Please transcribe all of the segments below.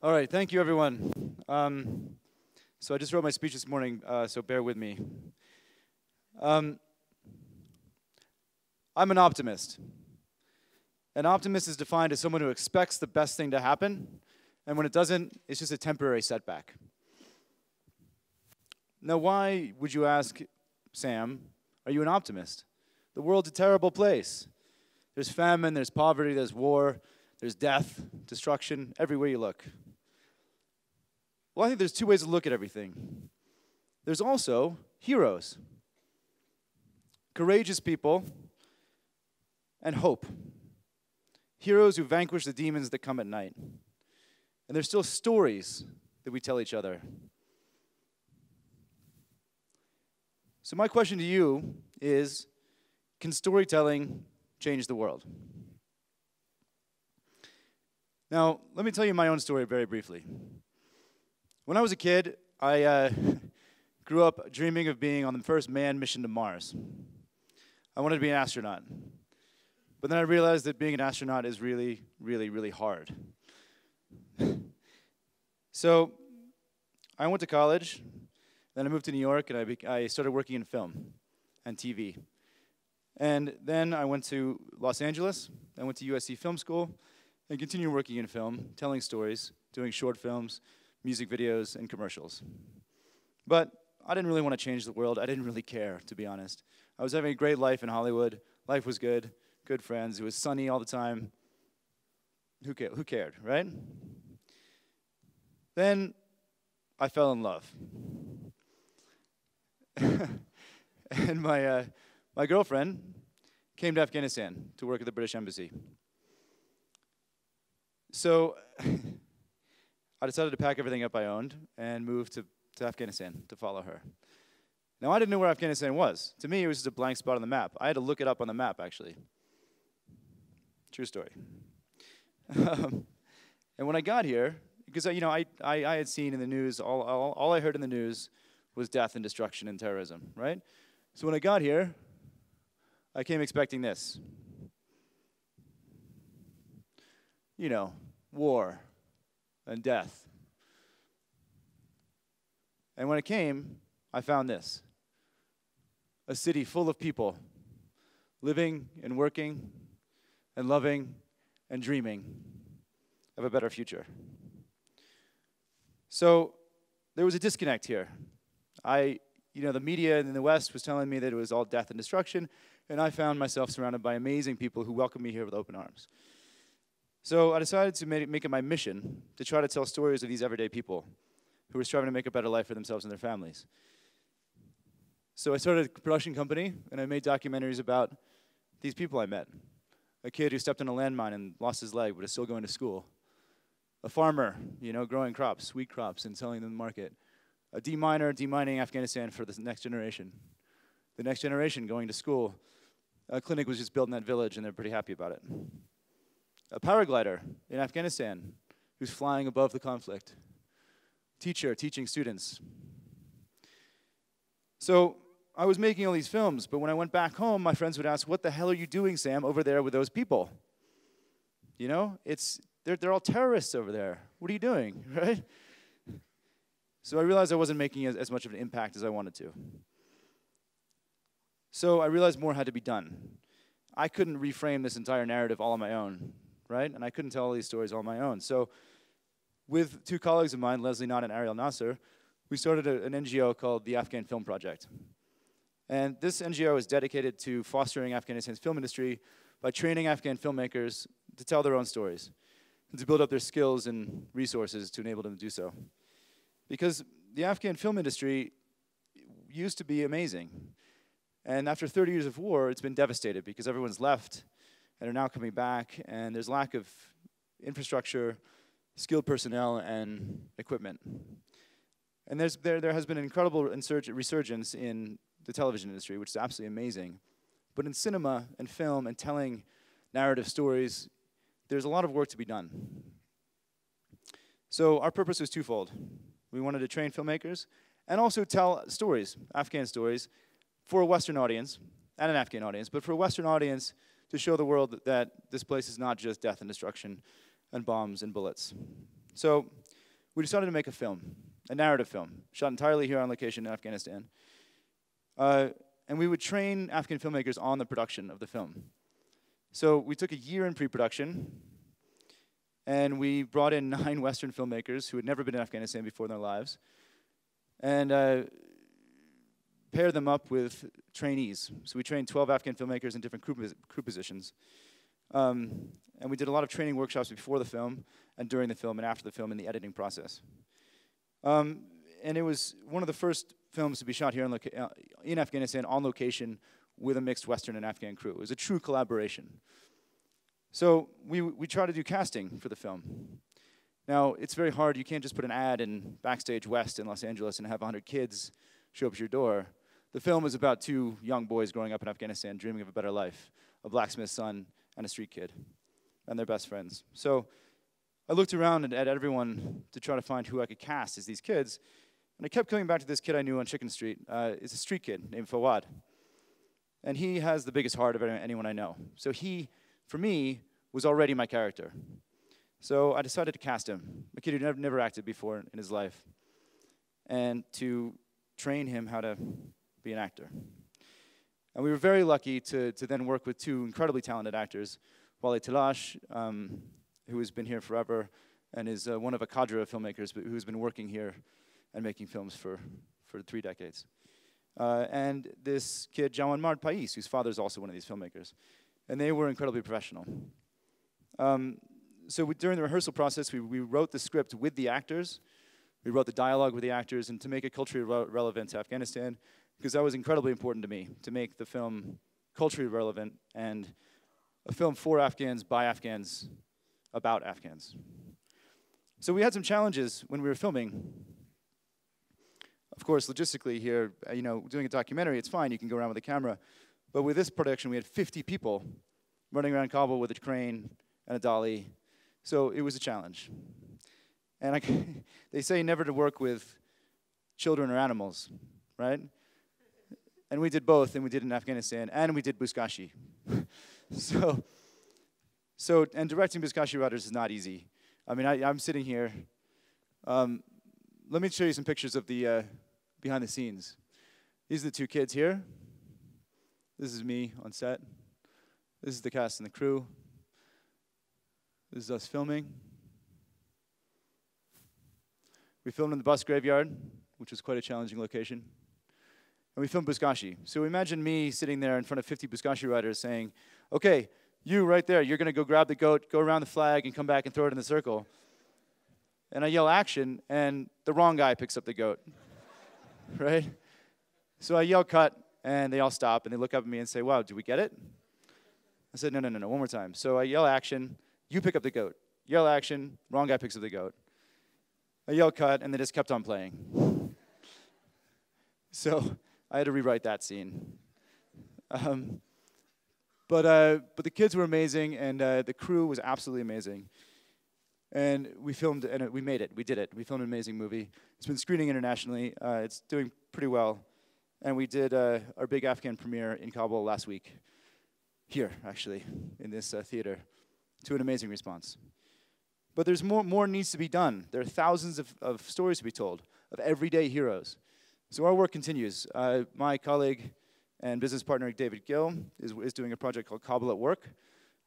All right, thank you, everyone. So I just wrote my speech this morning, so bear with me. I'm an optimist. An optimist is defined as someone who expects the best thing to happen, and when it doesn't, it's just a temporary setback. Now, why would you ask, Sam, are you an optimist? The world's a terrible place. There's famine, there's poverty, there's war, there's death, destruction, everywhere you look. Well, I think there's two ways to look at everything. There's also heroes, courageous people, and hope. Heroes who vanquish the demons that come at night. And there's still stories that we tell each other. So my question to you is, can storytelling change the world? Now, let me tell you my own story very briefly. When I was a kid, I grew up dreaming of being on the first manned mission to Mars. I wanted to be an astronaut. But then I realized that being an astronaut is really, really, really hard. So I went to college, then I moved to New York, and I started working in film and TV. And then I went to Los Angeles, I went to USC Film School, and continued working in film, telling stories, doing short films, music videos, and commercials. But I didn't really want to change the world. I didn't really care, to be honest. I was having a great life in Hollywood. Life was good, good friends. It was sunny all the time. Who cared, right? Then I fell in love. And my girlfriend came to Afghanistan to work at the British Embassy. So I decided to pack everything up I owned and move to Afghanistan to follow her. Now, I didn't know where Afghanistan was. To me, it was just a blank spot on the map. I had to look it up on the map, actually. True story. And when I got here, because I had seen in the news, all I heard in the news was death and destruction and terrorism, right? So when I got here, I came expecting this. You know, war and death. And when it came, I found this. A city full of people living and working and loving and dreaming of a better future. So there was a disconnect here. The media in the West was telling me that it was all death and destruction, and I found myself surrounded by amazing people who welcomed me here with open arms. So I decided to make it my mission to try to tell stories of these everyday people who were striving to make a better life for themselves and their families. So I started a production company, and I made documentaries about these people I met. A kid who stepped on a landmine and lost his leg but is still going to school. A farmer, growing crops, wheat crops, and selling them in the market. A deminer demining Afghanistan for the next generation. The next generation going to school. A clinic was just built in that village, and they're pretty happy about it. A paraglider in Afghanistan who's flying above the conflict. Teacher teaching students. So I was making all these films, but when I went back home, my friends would ask, what the hell are you doing, Sam, over there with those people? They're all terrorists over there. What are you doing, right? So I realized I wasn't making as much of an impact as I wanted to. So I realized more had to be done. I couldn't reframe this entire narrative all on my own, right? And I couldn't tell all these stories all on my own. So with two colleagues of mine, Leslie Knott and Ariel Nasser, we started an NGO called the Afghan Film Project. And this NGO is dedicated to fostering Afghanistan's film industry by training Afghan filmmakers to tell their own stories and to build up their skills and resources to enable them to do so. Because the Afghan film industry used to be amazing. And after 30 years of war, it's been devastated because everyone's left and are now coming back, and there's lack of infrastructure, skilled personnel, and equipment. And there has been an incredible resurgence in the television industry, which is absolutely amazing. But in cinema and film and telling narrative stories, there's a lot of work to be done. So our purpose was twofold. We wanted to train filmmakers and also tell stories, Afghan stories, for a Western audience and an Afghan audience, but for a Western audience to show the world that this place is not just death and destruction and bombs and bullets. So we decided to make a film, a narrative film, shot entirely here on location in Afghanistan. And we would train Afghan filmmakers on the production of the film. So we took a year in pre-production, and we brought in 9 Western filmmakers who had never been in Afghanistan before in their lives, and paired them up with trainees. So we trained 12 Afghan filmmakers in different crew positions. And we did a lot of training workshops before the film, and during the film, and after the film, in the editing process. And it was one of the first films to be shot here in Afghanistan on location with a mixed Western and Afghan crew. It was a true collaboration. So we try to do casting for the film. Now, it's very hard. You can't just put an ad in Backstage West in Los Angeles and have 100 kids show up at your door. The film is about 2 young boys growing up in Afghanistan, dreaming of a better life, a blacksmith's son and a street kid, and they're best friends. So I looked around at everyone to try to find who I could cast as these kids, and I kept coming back to this kid I knew on Chicken Street. It's a street kid named Fawad, and he has the biggest heart of anyone I know. So he, for me, was already my character. So I decided to cast him, a kid who never acted before in his life, and to train him how to be an actor. And we were very lucky to then work with 2 incredibly talented actors, Wale Talash, who has been here forever and is one of a cadre of filmmakers who's been working here and making films for 3 decades. And this kid, Jawan Mard Pais, whose father is also one of these filmmakers. And they were incredibly professional. So during the rehearsal process, we wrote the script with the actors. We wrote the dialogue with the actors, and to make it culturally relevant to Afghanistan, because that was incredibly important to me, to make the film culturally relevant and a film for Afghans, by Afghans, about Afghans. So we had some challenges when we were filming. Of course, logistically here, doing a documentary, it's fine, you can go around with a camera. But with this production, we had 50 people running around Kabul with a crane and a dolly. So it was a challenge. And they say never to work with children or animals, right? And we did both, and we did in Afghanistan, and we did Buzkashi. And directing Buzkashi riders is not easy. I mean, I'm sitting here. Let me show you some pictures of the behind the scenes. These are the 2 kids here. This is me on set. This is the cast and the crew. This is us filming. We filmed in the bus graveyard, which was quite a challenging location. And we filmed Buzkashi. So imagine me sitting there in front of 50 Buzkashi riders saying, okay, you right there, you're going to go grab the goat, go around the flag, and come back and throw it in the circle. And I yell action, and the wrong guy picks up the goat, right? So I yell cut, and they all stop, and they look up at me and say, wow, did we get it? I said, no, one more time. So I yell action, you pick up the goat. Yell action, wrong guy picks up the goat. I yell cut, and they just kept on playing. So I had to rewrite that scene. But the kids were amazing, and the crew was absolutely amazing. And we filmed, and we made it. We did it. We filmed an amazing movie. It's been screening internationally. It's doing pretty well. And we did our big Afghan premiere in Kabul last week. Here, actually, in this theater, to an amazing response. But there's more needs to be done. There are thousands of stories to be told, of everyday heroes. So our work continues. My colleague and business partner, David Gill, is doing a project called Kabul at Work,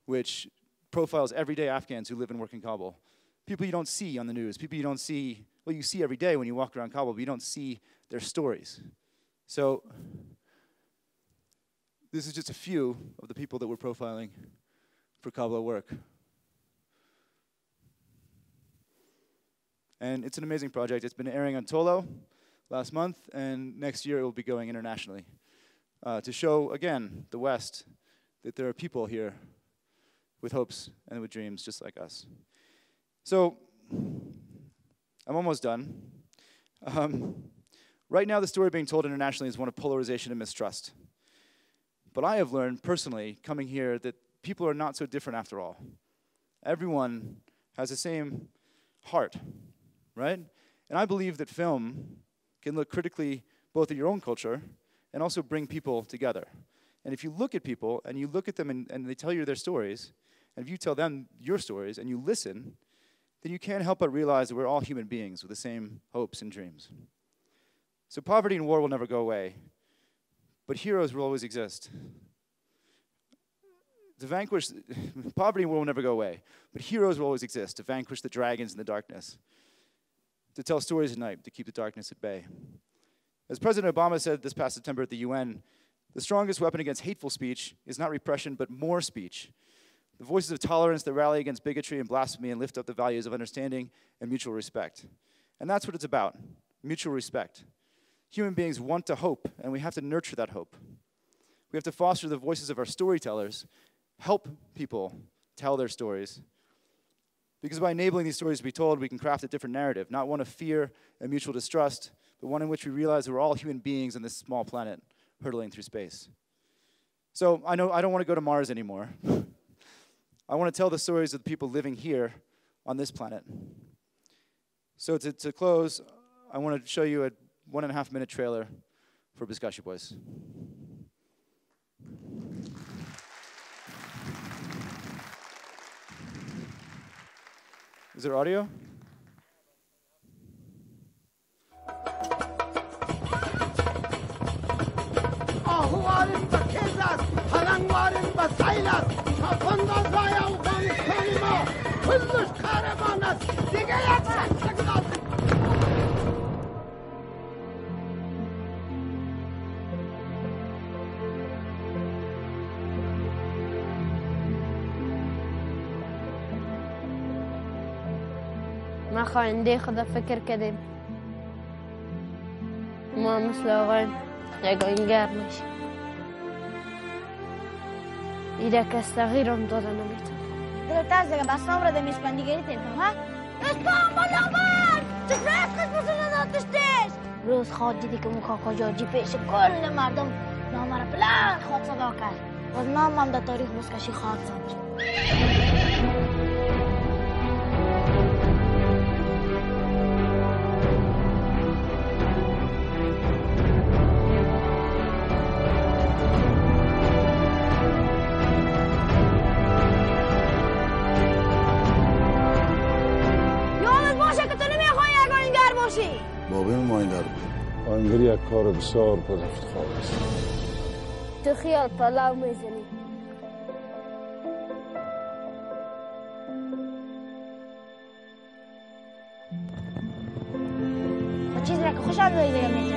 which profiles everyday Afghans who live and work in Kabul. People you don't see on the news, people you don't see, well, you see every day when you walk around Kabul, but you don't see their stories. So this is just a few of the people that we're profiling for Kabul at Work. And it's an amazing project. It's been airing on Tolo last month, and next year it will be going internationally to show, again, the West, that there are people here with hopes and with dreams just like us. So I'm almost done. Right now, the story being told internationally is one of polarization and mistrust. But I have learned personally, coming here, that people are not so different after all. Everyone has the same heart, right? And I believe that film can look critically both at your own culture and also bring people together. And if you look at people and you look at them and they tell you their stories, and if you tell them your stories and you listen, then you can't help but realize that we're all human beings with the same hopes and dreams. So poverty and war will never go away, but heroes will always exist. To vanquish, poverty and war will never go away, but heroes will always exist to vanquish the dragons in the darkness, to tell stories at night, to keep the darkness at bay. As President Obama said this past September at the UN, the strongest weapon against hateful speech is not repression, but more speech. The voices of tolerance that rally against bigotry and blasphemy and lift up the values of understanding and mutual respect. And that's what it's about, mutual respect. Human beings want to hope, and we have to nurture that hope. We have to foster the voices of our storytellers, help people tell their stories. Because by enabling these stories to be told, we can craft a different narrative, not one of fear and mutual distrust, but one in which we realize that we're all human beings on this small planet hurtling through space. So I know I don't want to go to Mars anymore. I want to tell the stories of the people living here on this planet. So to close, I want to show you a 1.5-minute trailer for Buzkashi Boys. Is there audio? ما خواهنده خدا فکر کردیم ما مثل آقای نگاهینگر میشیم ایده کس تغییرم داده نمیتونه دلتاز دیگه بس نام را دمیش بندیگری تیمتون ها؟ استانبول آمد! چطور از قسم سنه داشتیش؟ روز خواد دیدی که مکاکا جاجی پیش کل مردم نامه را بلند خواد صدا کرد و نام هم در تاریخ بزکشی خواد صدا بابیم ماینگر بود. آینگر یک کار بسیار پر افتخار است. تو خیال پلاو میزنی و چیزی را که خوشم روی دیگه میتونم